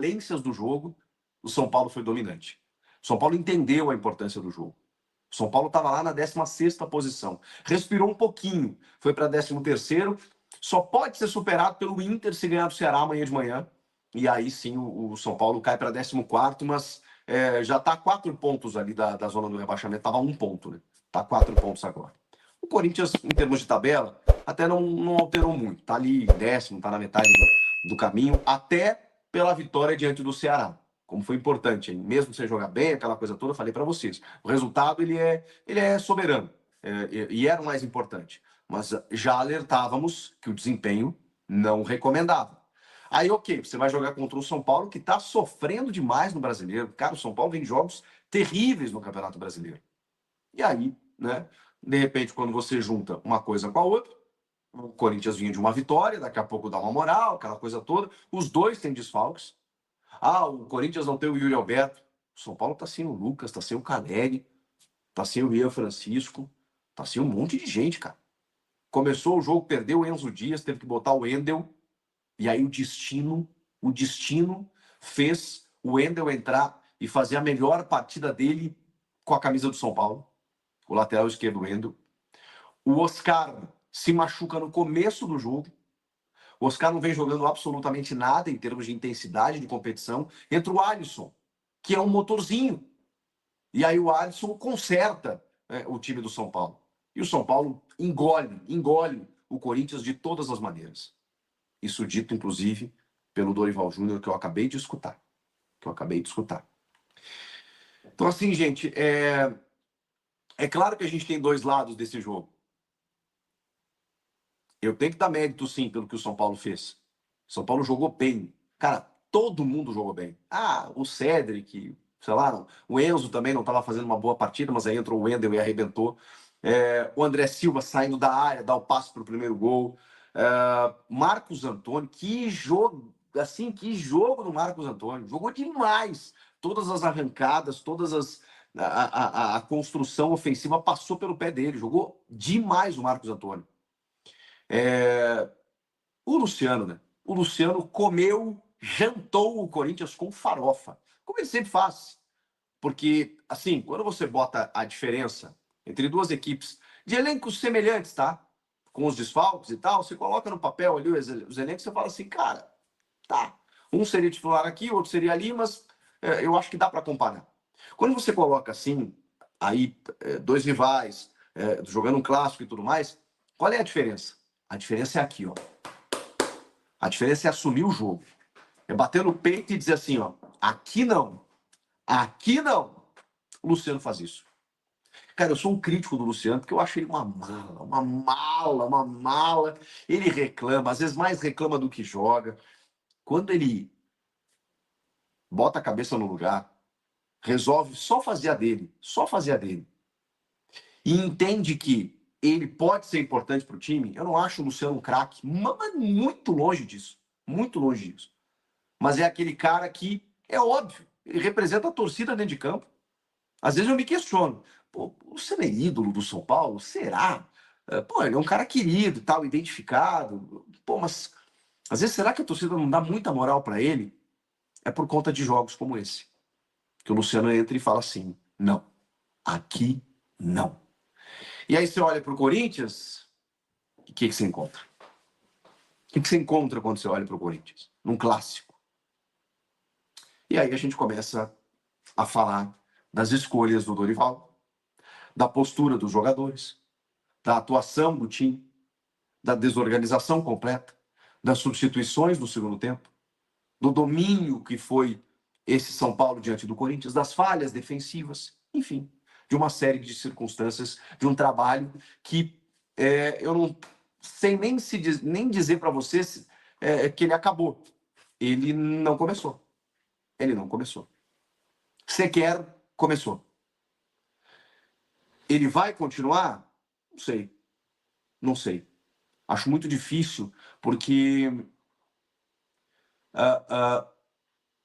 valências do jogo, o São Paulo foi dominante. O São Paulo entendeu a importância do jogo. O São Paulo estava lá na 16ª posição. Respirou um pouquinho, foi para 13º. Só pode ser superado pelo Inter se ganhar do Ceará amanhã de manhã. E aí sim o São Paulo cai para 14º, mas já está a 4 pontos ali da zona do rebaixamento. Estava 1 ponto, né? Está 4 pontos agora. O Corinthians, em termos de tabela, até não alterou muito. Está ali 10º, está na metade do caminho, até pela vitória diante do Ceará. Como foi importante, mesmo sem jogar bem, aquela coisa toda, eu falei para vocês. O resultado ele é soberano e era o mais importante. Mas já alertávamos que o desempenho não recomendava. Aí, ok, você vai jogar contra o São Paulo, que está sofrendo demais no Brasileiro. Cara, o São Paulo vem de jogos terríveis no Campeonato Brasileiro. E aí, né, de repente, quando você junta uma coisa com a outra, o Corinthians vinha de uma vitória, daqui a pouco dá uma moral, aquela coisa toda. Os dois têm desfalques. O Corinthians não tem o Yuri Alberto. O São Paulo tá sem o Lucas, tá sem o Caleri, tá sem o Ian Francisco, tá sem um monte de gente, cara. Começou o jogo, perdeu o Enzo Dias, teve que botar o Wendel, e aí o destino fez o Wendel entrar e fazer a melhor partida dele com a camisa do São Paulo, o lateral esquerdo Wendel. O Oscar se machuca no começo do jogo. O Oscar não vem jogando absolutamente nada em termos de intensidade de competição. Entra o Alisson, que é um motorzinho. E aí o Alisson conserta o time do São Paulo. E o São Paulo engole o Corinthians de todas as maneiras. Isso dito, inclusive, pelo Dorival Júnior, que eu acabei de escutar. Então, assim, gente, é claro que a gente tem dois lados desse jogo. Eu tenho que dar mérito, sim, pelo que o São Paulo fez. O São Paulo jogou bem. Cara, todo mundo jogou bem. O Cedric, sei lá, o Enzo também não estava fazendo uma boa partida, mas aí entrou o Wendel e arrebentou. O André Silva saindo da área, dá o passe para o primeiro gol. Marcos Antônio, que jogo do Marcos Antônio. Jogou demais. Todas as arrancadas, a construção ofensiva passou pelo pé dele. Jogou demais o Marcos Antônio. O Luciano, né? O Luciano jantou o Corinthians com farofa, como ele sempre faz. Porque, assim, quando você bota a diferença entre duas equipes de elencos semelhantes, tá? Com os desfalques e tal, você coloca no papel ali os elencos e você fala assim, cara, tá. Um seria titular aqui, outro seria ali, mas eu acho que dá para comparar. Quando você coloca assim, aí, dois rivais, jogando um clássico e tudo mais, qual é a diferença? A diferença é aqui, ó. A diferença é assumir o jogo. É bater no peito e dizer assim, ó, aqui não. Aqui não. O Luciano faz isso. Cara, eu sou um crítico do Luciano, porque eu acho ele uma mala. Ele reclama, às vezes mais reclama do que joga. Quando ele bota a cabeça no lugar, resolve só fazer a dele, e entende que ele pode ser importante para o time, eu não acho o Luciano um craque, mas muito longe disso. Mas é aquele cara que, é óbvio, ele representa a torcida dentro de campo. Às vezes eu me questiono, pô, você é ídolo do São Paulo? Será? Pô, ele é um cara querido, tal, identificado. Pô, mas às vezes será que a torcida não dá muita moral para ele? É por conta de jogos como esse. Que o Luciano entra e fala assim, não, aqui não. E aí você olha para o Corinthians, e o que você encontra? O que você encontra quando você olha para o Corinthians? Num clássico. E aí a gente começa a falar das escolhas do Dorival, da postura dos jogadores, da atuação do time, da desorganização completa, das substituições no segundo tempo, do domínio que foi esse São Paulo diante do Corinthians, das falhas defensivas, enfim, de uma série de circunstâncias, de um trabalho que eu não sei nem dizer para vocês que ele acabou. Ele não começou. Sequer começou. Ele vai continuar? Não sei. Acho muito difícil, porque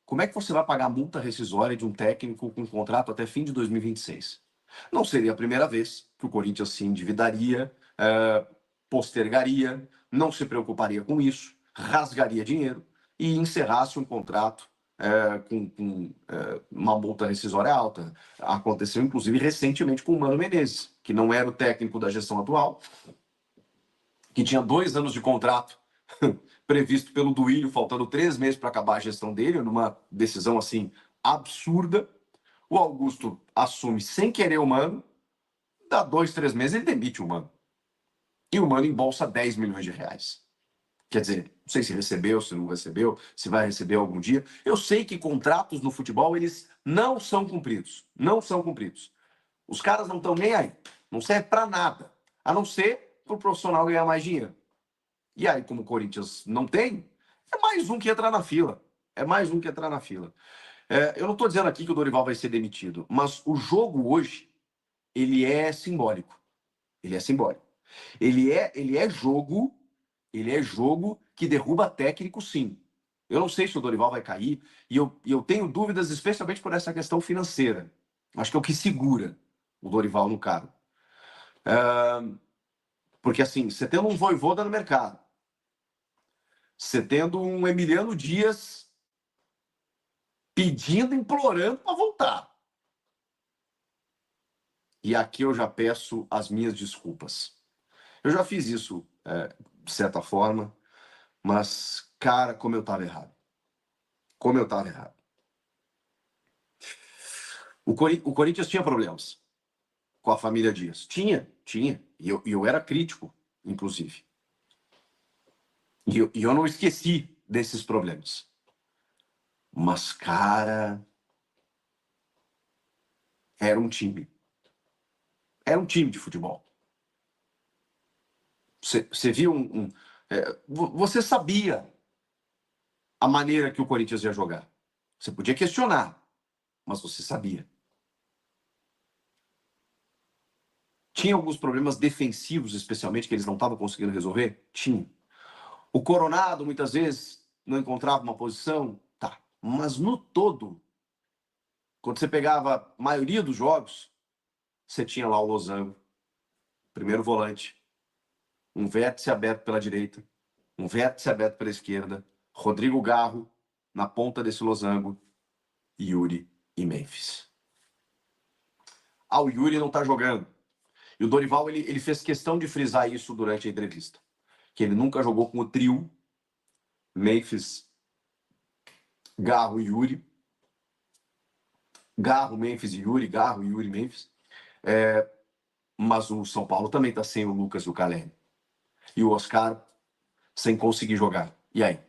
como é que você vai pagar a multa rescisória de um técnico com contrato até fim de 2026? Não seria a primeira vez que o Corinthians se endividaria, postergaria, não se preocuparia com isso, rasgaria dinheiro e encerrasse um contrato uma multa rescisória alta. Aconteceu, inclusive, recentemente com o Mano Menezes, que não era o técnico da gestão atual, que tinha 2 anos de contrato previsto pelo Duílio, faltando 3 meses para acabar a gestão dele, numa decisão assim absurda. O Augusto assume sem querer o Mano, dá 2, 3 meses, ele demite o Mano. E o Mano embolsa 10 milhões de reais. Quer dizer, não sei se recebeu, se não recebeu, se vai receber algum dia. Eu sei que contratos no futebol, eles não são cumpridos. Não são cumpridos. Os caras não estão nem aí. Não serve para nada. A não ser para o profissional ganhar mais dinheiro. E aí, como o Corinthians não tem, é mais um que entrar na fila. É mais um que entrar na fila. Eu não estou dizendo aqui que o Dorival vai ser demitido, mas o jogo hoje, ele é simbólico. Ele é simbólico. Ele é jogo que derruba técnico, sim. Eu não sei se o Dorival vai cair, e eu tenho dúvidas, especialmente por essa questão financeira. Acho que é o que segura o Dorival no cargo. Porque, assim, você tendo um Vojvoda no mercado, você tendo um Emiliano Dias pedindo, implorando para voltar. E aqui eu já peço as minhas desculpas. Eu já fiz isso, de certa forma, mas, cara, como eu estava errado. Como eu estava errado. O Corinthians tinha problemas com a família Dias. Tinha. E eu era crítico, inclusive. E eu não esqueci desses problemas. Mas, cara, era um time. Era um time de futebol. Você viu você sabia a maneira que o Corinthians ia jogar. Você podia questionar, mas você sabia. Tinha alguns problemas defensivos, especialmente, que eles não estavam conseguindo resolver? Tinha. O Coronado, muitas vezes, não encontrava uma posição? Tá. Mas no todo, quando você pegava a maioria dos jogos, você tinha lá o Losango, primeiro volante, um vértice aberto pela direita, um vértice aberto pela esquerda, Rodrigo Garro na ponta desse losango, Yuri e Memphis. O Yuri não tá jogando. E o Dorival, ele fez questão de frisar isso durante a entrevista. Que ele nunca jogou com o trio Memphis, Garro e Yuri. Garro, Memphis e Yuri, Garro, Yuri, Memphis. Mas o São Paulo também tá sem o Lucas e o Calerni. E o Oscar sem conseguir jogar. E aí?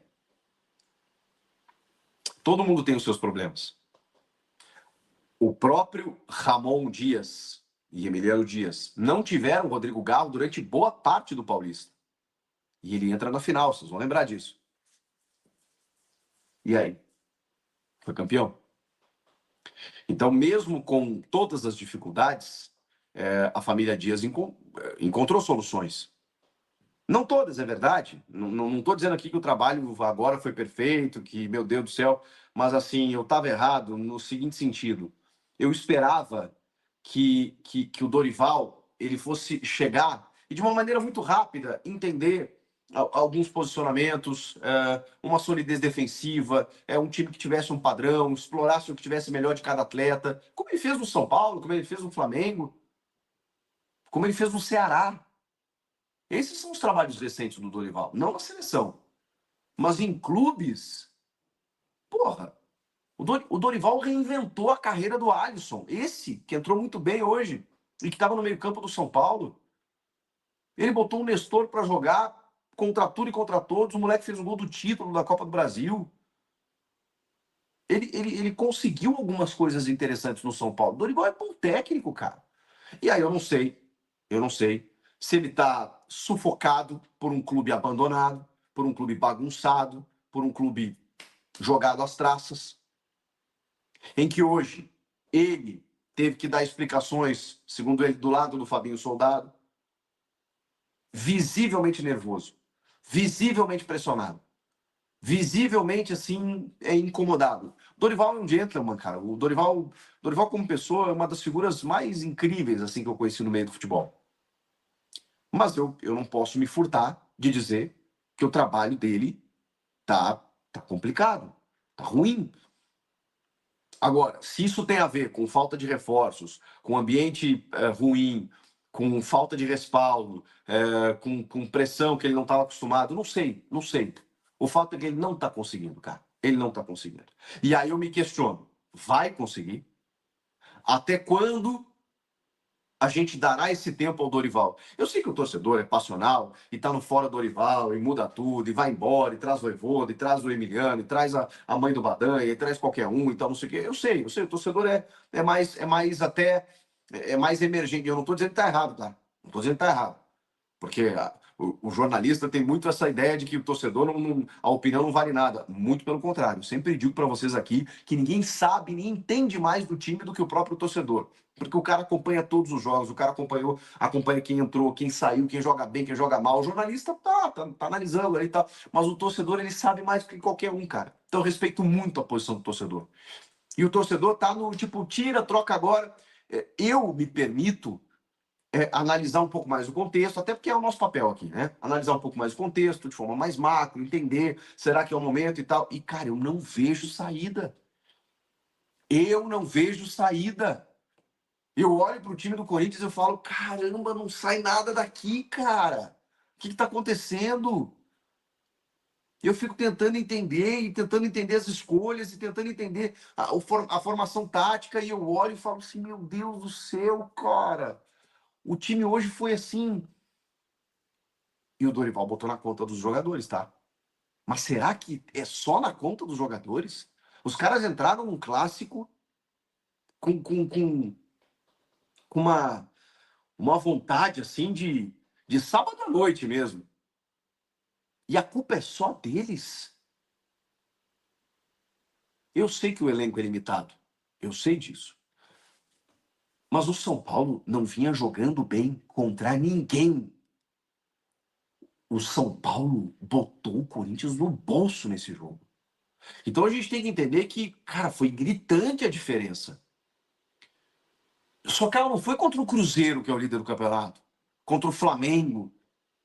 Todo mundo tem os seus problemas. O próprio Ramon Dias e Emiliano Dias não tiveram o Rodrigo Garro durante boa parte do Paulista. E ele entra na final, vocês vão lembrar disso. E aí? Foi campeão? Então, mesmo com todas as dificuldades, a família Dias encontrou soluções. Não todas, é verdade. Não estou dizendo aqui que o trabalho agora foi perfeito, que, meu Deus do céu, mas assim, eu estava errado no seguinte sentido. Eu esperava que o Dorival ele fosse chegar e, de uma maneira muito rápida, entender alguns posicionamentos, uma solidez defensiva, um time que tivesse um padrão, explorasse o que tivesse melhor de cada atleta, como ele fez no São Paulo, como ele fez no Flamengo, como ele fez no Ceará. Esses são os trabalhos recentes do Dorival, não na seleção, mas em clubes. Porra, o Dorival reinventou a carreira do Alisson, esse que entrou muito bem hoje e que estava no meio-campo do São Paulo. Ele botou o Nestor para jogar contra tudo e contra todos. O moleque fez o gol do título da Copa do Brasil. Ele conseguiu algumas coisas interessantes no São Paulo. O Dorival é bom técnico, cara. E aí eu não sei se ele está sufocado por um clube abandonado, por um clube bagunçado, por um clube jogado às traças, em que hoje ele teve que dar explicações, segundo ele, do lado do Fabinho Soldado, visivelmente nervoso, visivelmente pressionado, visivelmente assim incomodado. Dorival é um gentleman, cara. O Dorival como pessoa é uma das figuras mais incríveis assim que eu conheci no meio do futebol. Mas eu não posso me furtar de dizer que o trabalho dele tá complicado, tá ruim. Agora, se isso tem a ver com falta de reforços, com ambiente ruim, com falta de respaldo, com pressão que ele não estava acostumado, não sei, não sei. O fato é que ele não está conseguindo, cara. Ele não está conseguindo. E aí eu me questiono, vai conseguir? Até quando a gente dará esse tempo ao Dorival? Eu sei que o torcedor é passional e tá no fora Dorival e muda tudo e vai embora e traz o Vojvoda e traz o Emiliano e traz a mãe do Badanha e traz qualquer um e tal, não sei o quê. Eu sei, o torcedor é mais emergente. Eu não tô dizendo que tá errado, tá? Não tô dizendo que tá errado. Porque o jornalista tem muito essa ideia de que o torcedor, a opinião não vale nada. Muito pelo contrário. Eu sempre digo para vocês aqui que ninguém sabe nem entende mais do time do que o próprio torcedor. Porque o cara acompanha todos os jogos, o cara acompanha quem entrou, quem saiu, quem joga bem, quem joga mal. O jornalista tá analisando aí e tal. Mas o torcedor, ele sabe mais do que qualquer um, cara. Então eu respeito muito a posição do torcedor. E o torcedor tá no tipo, tira, troca agora. Eu me permito analisar um pouco mais o contexto, até porque é o nosso papel aqui, né? Analisar um pouco mais o contexto, de forma mais macro, entender, será que é o momento e tal. E, cara, eu não vejo saída. Eu não vejo saída. Eu olho para o time do Corinthians e eu falo, caramba, não sai nada daqui, cara. O que está acontecendo? Eu fico tentando entender e tentando entender as escolhas e tentando entender a formação tática e eu olho e falo assim, meu Deus do céu, cara. O time hoje foi assim. E o Dorival botou na conta dos jogadores, tá? Mas será que é só na conta dos jogadores? Os caras entraram num clássico com uma vontade assim de sábado à noite mesmo. E a culpa é só deles? Eu sei que o elenco é limitado. Eu sei disso. Mas o São Paulo não vinha jogando bem contra ninguém. O São Paulo botou o Corinthians no bolso nesse jogo. Então a gente tem que entender que, cara, foi gritante a diferença. Só que ela não foi contra o Cruzeiro, que é o líder do campeonato, contra o Flamengo,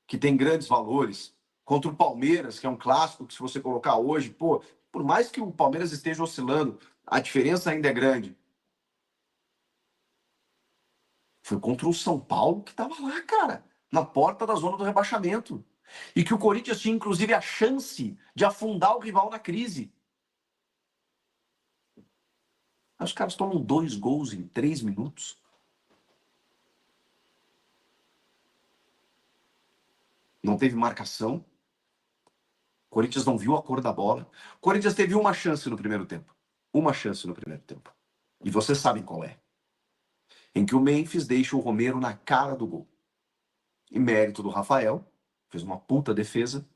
que tem grandes valores, contra o Palmeiras, que é um clássico que se você colocar hoje, pô, por mais que o Palmeiras esteja oscilando, a diferença ainda é grande. Foi contra o São Paulo que estava lá, cara, na porta da zona do rebaixamento. E que o Corinthians tinha, inclusive, a chance de afundar o rival na crise. Aí os caras tomam 2 gols em 3 minutos. Não teve marcação. O Corinthians não viu a cor da bola. O Corinthians teve uma chance no primeiro tempo. Uma chance no primeiro tempo. E vocês sabem qual é. Em que o Memphis deixa o Romero na cara do gol. E mérito do Rafael. Fez uma puta defesa.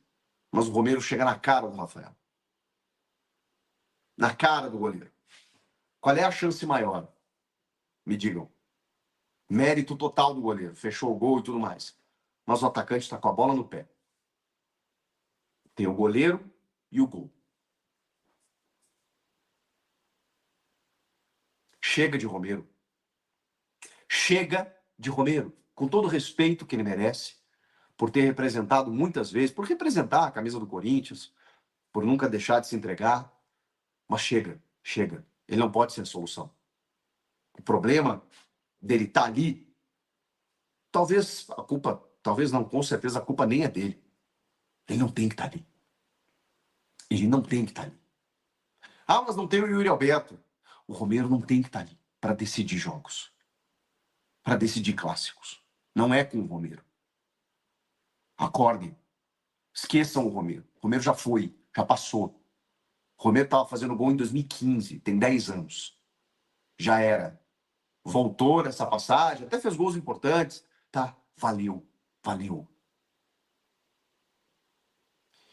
Mas o Romero chega na cara do Rafael. Na cara do goleiro. Qual é a chance maior? Me digam. Mérito total do goleiro. Fechou o gol e tudo mais. Mas o atacante está com a bola no pé. Tem o goleiro e o gol. Chega de Romero. Chega de Romero. Com todo o respeito que ele merece, por ter representado muitas vezes, por representar a camisa do Corinthians, por nunca deixar de se entregar. Mas chega, chega. Ele não pode ser a solução. O problema dele estar ali, talvez a culpa, talvez não, com certeza a culpa nem é dele. Ele não tem que estar ali. Ele não tem que estar ali. Ah, mas não tem o Yuri Alberto. O Romero não tem que estar ali para decidir jogos, para decidir clássicos. Não é com o Romero. Acordem. Esqueçam o Romero. O Romero já foi, já passou. O Romero estava fazendo gol em 2015, tem 10 anos. Já era. Voltou nessa passagem, até fez gols importantes. Tá, valeu, valeu.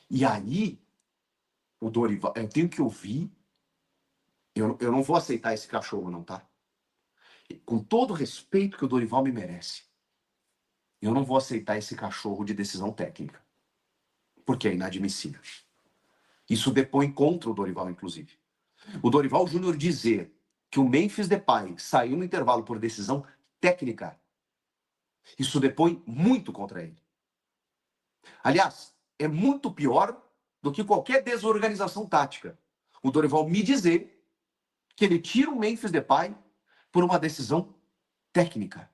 E aí, o Dorival, eu tenho que ouvir. Eu não vou aceitar esse cachorro, não, tá? Com todo o respeito que o Dorival me merece, eu não vou aceitar esse cachorro de decisão técnica. Porque é inadmissível. Isso depõe contra o Dorival, inclusive. O Dorival Júnior dizer que o Memphis Depay saiu no intervalo por decisão técnica, isso depõe muito contra ele. Aliás, é muito pior do que qualquer desorganização tática. O Dorival me dizer que ele tira o Memphis Depay por uma decisão técnica.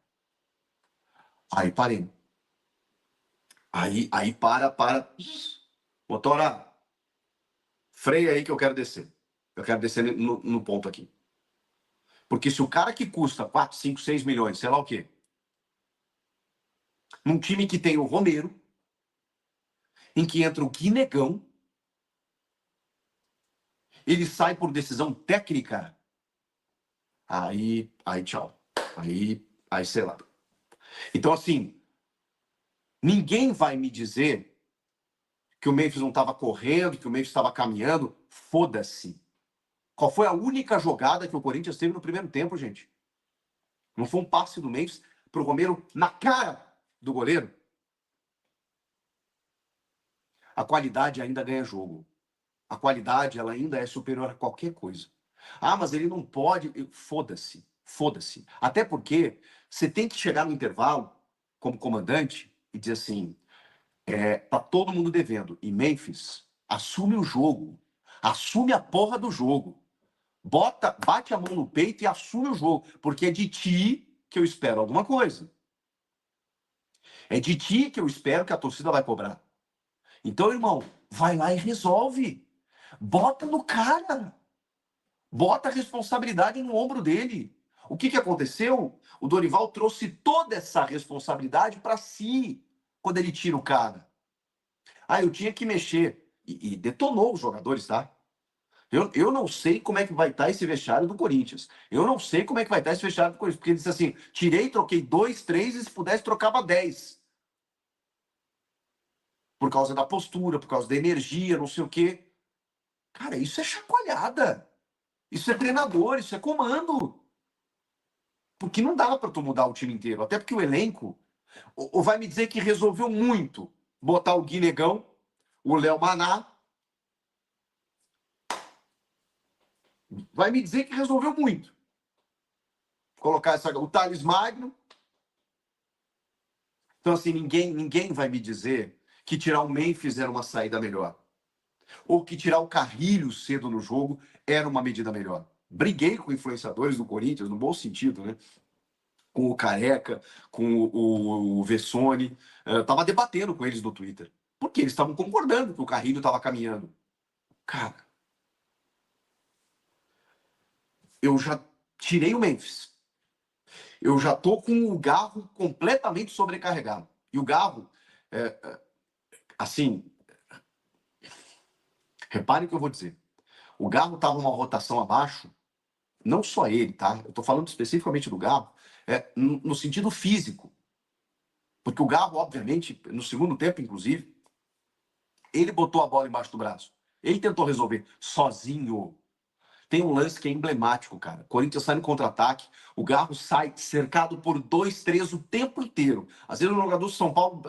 Aí parei. Aí para. Motora, freia aí que eu quero descer. Eu quero descer no ponto aqui. Porque se o cara que custa 4, 5, 6 milhões, sei lá o quê, num time que tem o Romero, em que entra o Guinegão, ele sai por decisão técnica, aí tchau. Aí sei lá. Então, assim, ninguém vai me dizer que o Memphis não estava correndo, que o Memphis estava caminhando. Foda-se. Qual foi a única jogada que o Corinthians teve no primeiro tempo, gente? Não foi um passe do Memphis pro Romero na cara do goleiro? A qualidade ainda ganha jogo. A qualidade, ela ainda é superior a qualquer coisa. Ah, mas ele não pode. Foda-se. Foda-se. Até porque você tem que chegar no intervalo, como comandante, e dizer assim: tá todo mundo devendo. E Memphis, assume o jogo. Assume a porra do jogo. Bate a mão no peito e assume o jogo. Porque é de ti que eu espero alguma coisa. É de ti que eu espero que a torcida vai cobrar. Então, irmão, vai lá e resolve. Bota no cara. Bota a responsabilidade no ombro dele. O que aconteceu? O Dorival trouxe toda essa responsabilidade para si quando ele tira o cara. Ah, eu tinha que mexer. E detonou os jogadores, tá? Eu não sei como é que vai estar esse vestiário do Corinthians. Eu não sei como é que vai estar esse vestiário do Corinthians. Porque ele disse assim: tirei, troquei 2, 3 e se pudesse trocava 10. Por causa da postura, por causa da energia, não sei o quê. Cara, isso é chacoalhada. Isso é treinador, isso é comando. Porque não dava para tu mudar o time inteiro. Até porque o elenco. Ou vai me dizer que resolveu muito botar o Guinegão, o Léo Maná. Vai me dizer que resolveu muito. Colocar o Thales Magno. Então, assim, ninguém vai me dizer que tirar o Memphis era uma saída melhor. Ou que tirar o Carrilho cedo no jogo era uma medida melhor. Briguei com influenciadores do Corinthians, no bom sentido, né? Com o Careca, com o Vessone. Tava debatendo com eles no Twitter. Porque eles estavam concordando que o Carrilho estava caminhando. Cara, eu já tirei o Memphis. Eu já tô com o Garro completamente sobrecarregado. E o Garro, assim, repare o que eu vou dizer. O Garro estava uma rotação abaixo, não só ele, tá? Eu tô falando especificamente do Garro, no sentido físico. Porque o Garro, obviamente, no segundo tempo, inclusive, ele botou a bola embaixo do braço. Ele tentou resolver sozinho. Tem um lance que é emblemático, cara. O Corinthians sai no contra-ataque, o Garro sai cercado por 2, 3 o tempo inteiro. Às vezes o jogador do São Paulo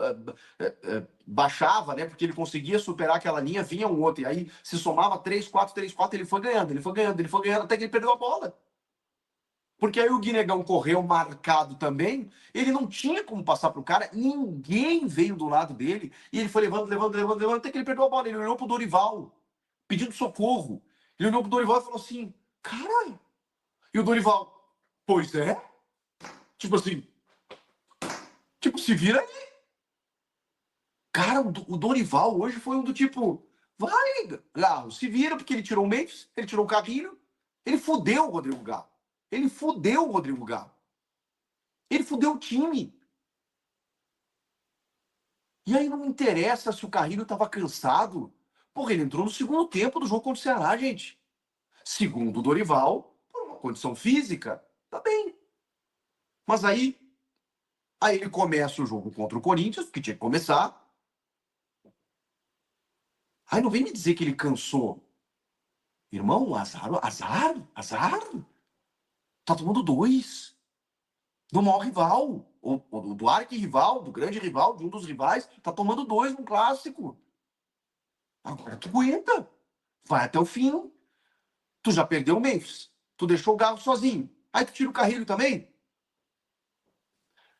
baixava, né? Porque ele conseguia superar aquela linha, vinha um outro. E aí se somava 3, 4, 3, 4, ele foi ganhando, até que ele perdeu a bola. Porque aí o Guinegão correu marcado também, ele não tinha como passar pro cara, ninguém veio do lado dele, e ele foi levando, até que ele perdeu a bola. Ele olhou pro Dorival, pedindo socorro. Ele olhou pro Dorival e falou assim: caralho. E o Dorival, pois é? Tipo assim, se vira aí. Cara, o Dorival hoje foi um do tipo, vai, Galo, se vira, porque ele tirou o Memphis, ele tirou o Carrilho, ele fudeu o Rodrigo Galo. Ele fudeu o Rodrigo Galo. Ele fudeu o time. E aí não me interessa se o Carrilho tava cansado. Porra, ele entrou no segundo tempo do jogo contra o Ceará, gente. Segundo o Dorival, por uma condição física, tá bem. Mas aí ele começa o jogo contra o Corinthians, porque tinha que começar. Aí não vem me dizer que ele cansou. Irmão, azar. Tá tomando 2 do maior rival, ou do arqui-rival, do grande rival, de um dos rivais. Tá tomando 2 no clássico. Agora tu aguenta. Vai até o fim. Tu já perdeu o Memphis. Tu deixou o Galo sozinho. Aí tu tira o Carrilho também.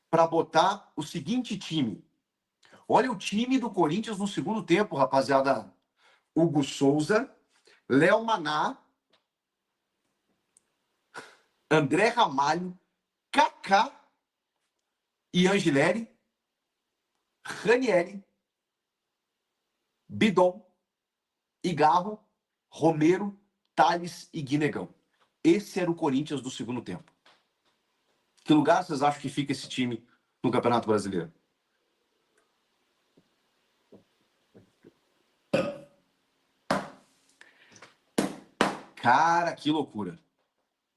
Para botar o seguinte time. Olha o time do Corinthians no segundo tempo, rapaziada. Hugo Souza, Léo Maná, André Ramalho, Kaká e Angileri, Ranieri, Bidon, Igarro, Romero, Tales e Guinegão. Esse era o Corinthians do segundo tempo. Que lugar vocês acham que fica esse time no Campeonato Brasileiro? Cara, que loucura.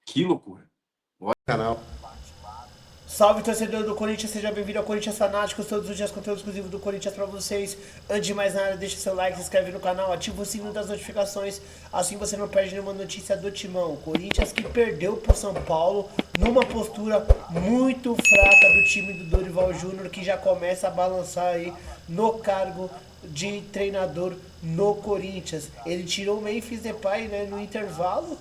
Que loucura. Canal. Salve, torcedor do Corinthians, seja bem-vindo ao Corinthians Fanáticos, todos os dias conteúdo exclusivo do Corinthians pra vocês. Antes de mais nada, deixa seu like, se inscreve no canal, ativa o sininho das notificações, assim você não perde nenhuma notícia do Timão. Corinthians que perdeu pro São Paulo numa postura muito fraca do time do Dorival Júnior, que já começa a balançar aí no cargo de treinador no Corinthians. Ele tirou o Memphis Depay, né, no intervalo,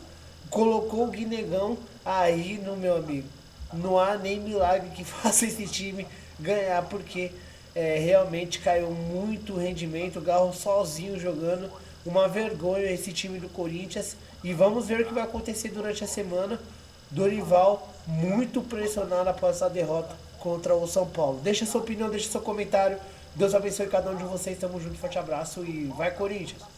colocou o Guinegão aí no meu amigo. Não há nem milagre que faça esse time ganhar, porque realmente caiu muito o rendimento. O Garro sozinho jogando, uma vergonha esse time do Corinthians. E vamos ver o que vai acontecer durante a semana. Dorival muito pressionado após essa derrota contra o São Paulo. Deixa sua opinião, deixa seu comentário. Deus abençoe cada um de vocês. Tamo junto, forte abraço e vai Corinthians!